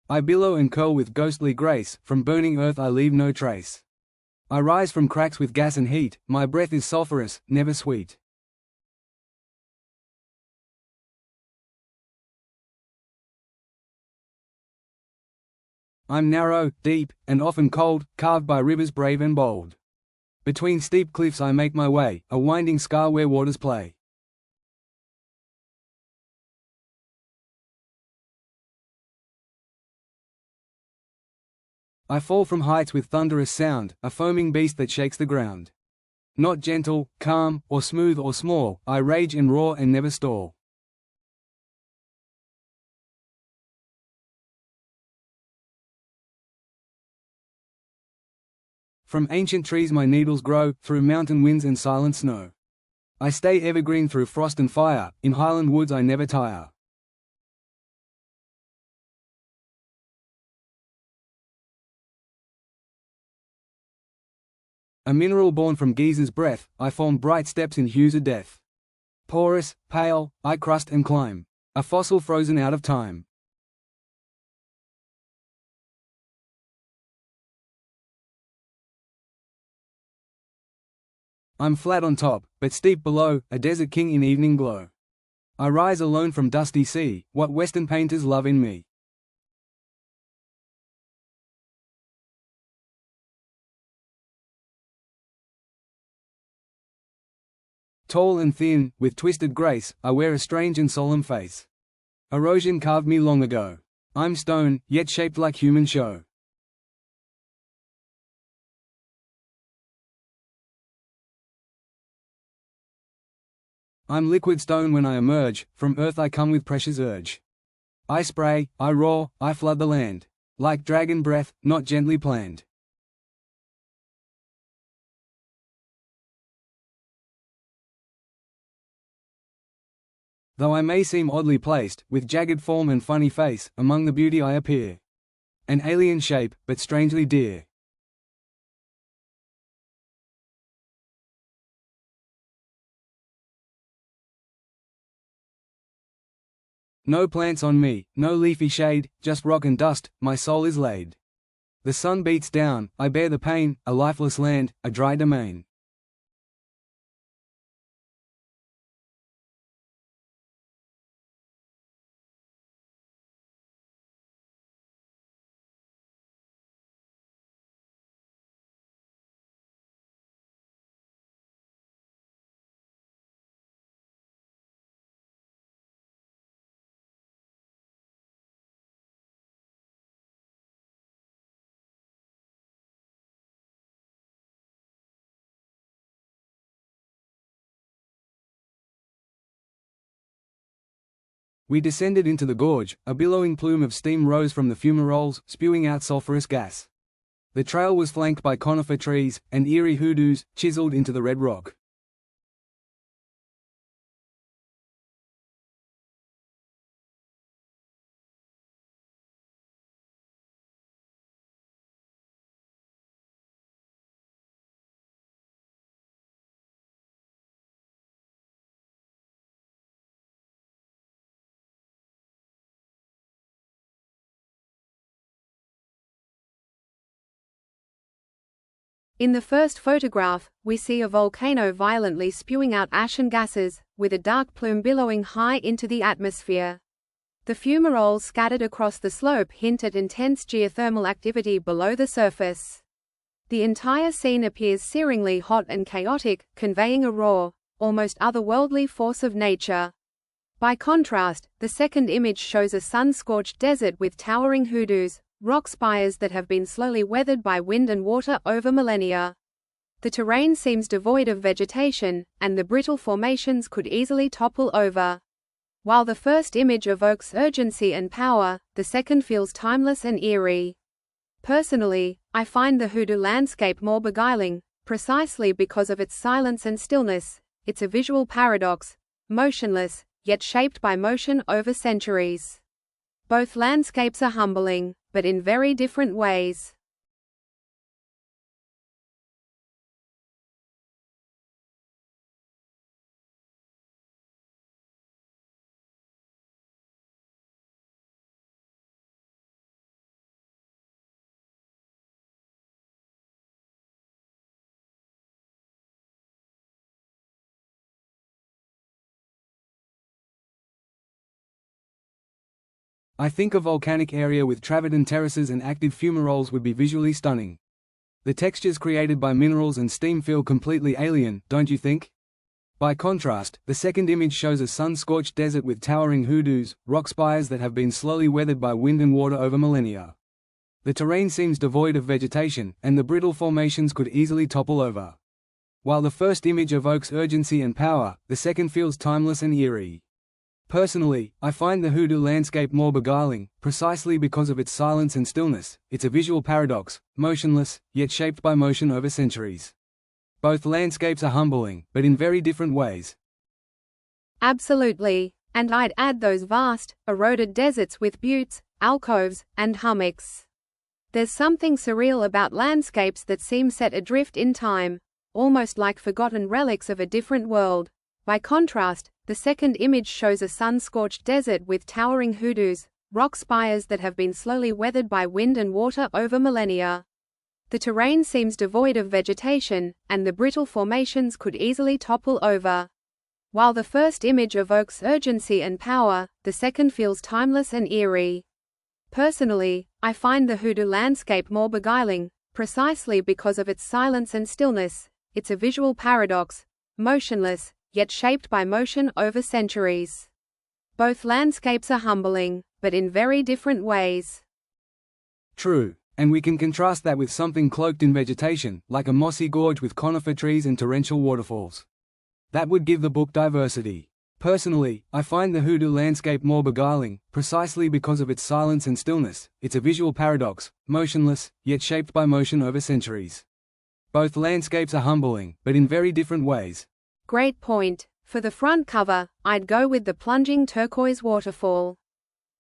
I billow and curl with ghostly grace, from burning earth I leave no trace. I rise from cracks with gas and heat, my breath is sulphurous, never sweet. I'm narrow, deep, and often cold, carved by rivers brave and bold. Between steep cliffs I make my way, a winding scar where waters play. I fall from heights with thunderous sound, a foaming beast that shakes the ground. Not gentle, calm, or smooth or small, I rage and roar and never stall. From ancient trees my needles grow, through mountain winds and silent snow. I stay evergreen through frost and fire, in highland woods I never tire. A mineral born from Geyser's breath, I form bright steps in hues of death. Porous, pale, I crust and climb. A fossil frozen out of time. I'm flat on top, but steep below, a desert king in evening glow. I rise alone from dusty sea, what western painters love in me. Tall and thin, with twisted grace, I wear a strange and solemn face. Erosion carved me long ago. I'm stone, yet shaped like human show. I'm liquid stone when I emerge, from earth I come with precious urge. I spray, I roar, I flood the land. Like dragon breath, not gently planned. Though I may seem oddly placed, with jagged form and funny face, among the beauty I appear. An alien shape, but strangely dear. No plants on me, no leafy shade, just rock and dust, my soul is laid. The sun beats down, I bear the pain, a lifeless land, a dry domain. We descended into the gorge, a billowing plume of steam rose from the fumaroles, spewing out sulphurous gas. The trail was flanked by conifer trees, and eerie hoodoos, chiseled into the red rock. In the first photograph, we see a volcano violently spewing out ash and gases, with a dark plume billowing high into the atmosphere. The fumaroles scattered across the slope hint at intense geothermal activity below the surface. The entire scene appears searingly hot and chaotic, conveying a raw, almost otherworldly force of nature. By contrast, the second image shows a sun-scorched desert with towering hoodoos, rock spires that have been slowly weathered by wind and water over millennia. The terrain seems devoid of vegetation, and the brittle formations could easily topple over. While the first image evokes urgency and power, the second feels timeless and eerie. Personally, I find the hoodoo landscape more beguiling, precisely because of its silence and stillness. It's a visual paradox, motionless, yet shaped by motion over centuries. Both landscapes are humbling, but in very different ways. I think a volcanic area with travertine terraces and active fumaroles would be visually stunning. The textures created by minerals and steam feel completely alien, don't you think? By contrast, the second image shows a sun-scorched desert with towering hoodoos, rock spires that have been slowly weathered by wind and water over millennia. The terrain seems devoid of vegetation, and the brittle formations could easily topple over. While the first image evokes urgency and power, the second feels timeless and eerie. Personally, I find the hoodoo landscape more beguiling, precisely because of its silence and stillness. It's a visual paradox, motionless, yet shaped by motion over centuries. Both landscapes are humbling, but in very different ways. Absolutely, and I'd add those vast, eroded deserts with buttes, alcoves, and hummocks. There's something surreal about landscapes that seem set adrift in time, almost like forgotten relics of a different world. By contrast, the second image shows a sun-scorched desert with towering hoodoos, rock spires that have been slowly weathered by wind and water over millennia. The terrain seems devoid of vegetation, and the brittle formations could easily topple over. While the first image evokes urgency and power, the second feels timeless and eerie. Personally, I find the hoodoo landscape more beguiling, precisely because of its silence and stillness. It's a visual paradox, motionless, yet shaped by motion over centuries. Both landscapes are humbling, but in very different ways. True, and we can contrast that with something cloaked in vegetation, like a mossy gorge with conifer trees and torrential waterfalls. That would give the book diversity. Personally, I find the hoodoo landscape more beguiling, precisely because of its silence and stillness. It's a visual paradox, motionless, yet shaped by motion over centuries. Both landscapes are humbling, but in very different ways. Great point. For the front cover, I'd go with the plunging turquoise waterfall.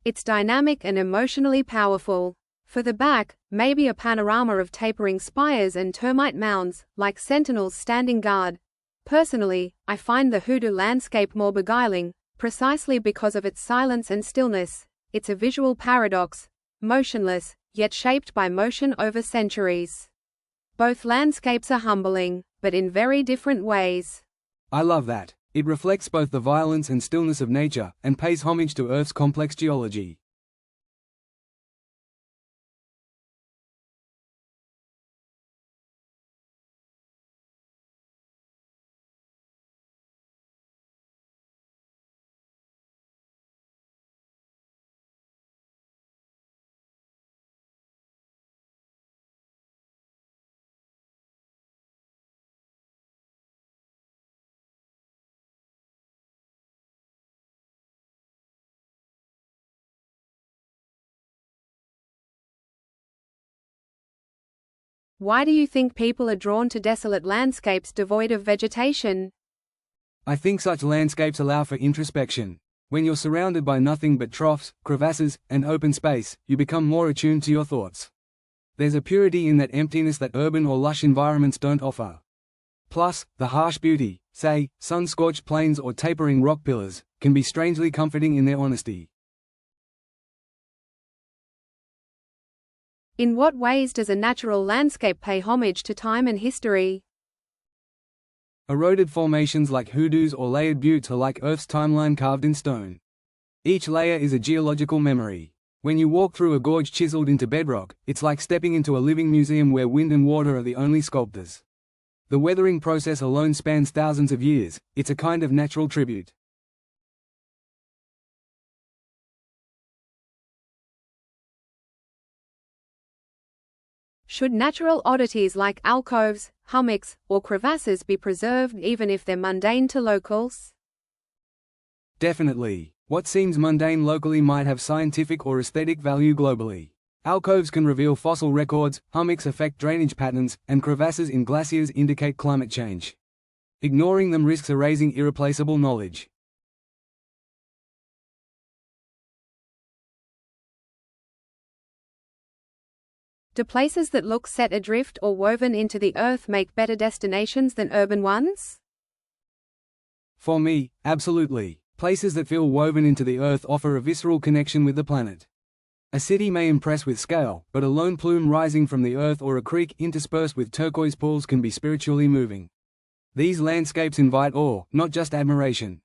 It's dynamic and emotionally powerful. For the back, maybe a panorama of tapering spires and termite mounds, like sentinels standing guard. Personally, I find the hoodoo landscape more beguiling, precisely because of its silence and stillness. It's a visual paradox, motionless, yet shaped by motion over centuries. Both landscapes are humbling, but in very different ways. I love that. It reflects both the violence and stillness of nature, and pays homage to Earth's complex geology. Why do you think people are drawn to desolate landscapes devoid of vegetation? I think such landscapes allow for introspection. When you're surrounded by nothing but troughs, crevasses, and open space, you become more attuned to your thoughts. There's a purity in that emptiness that urban or lush environments don't offer. Plus, the harsh beauty, say, sun-scorched plains or tapering rock pillars, can be strangely comforting in their honesty. In what ways does a natural landscape pay homage to time and history? Eroded formations like hoodoos or layered buttes are like Earth's timeline carved in stone. Each layer is a geological memory. When you walk through a gorge chiseled into bedrock, it's like stepping into a living museum where wind and water are the only sculptors. The weathering process alone spans thousands of years. It's a kind of natural tribute. Should natural oddities like alcoves, hummocks, or crevasses be preserved even if they're mundane to locals? Definitely. What seems mundane locally might have scientific or aesthetic value globally. Alcoves can reveal fossil records, hummocks affect drainage patterns, and crevasses in glaciers indicate climate change. Ignoring them risks erasing irreplaceable knowledge. Do places that look set adrift or woven into the earth make better destinations than urban ones? For me, absolutely. Places that feel woven into the earth offer a visceral connection with the planet. A city may impress with scale, but a lone plume rising from the earth or a creek interspersed with turquoise pools can be spiritually moving. These landscapes invite awe, not just admiration.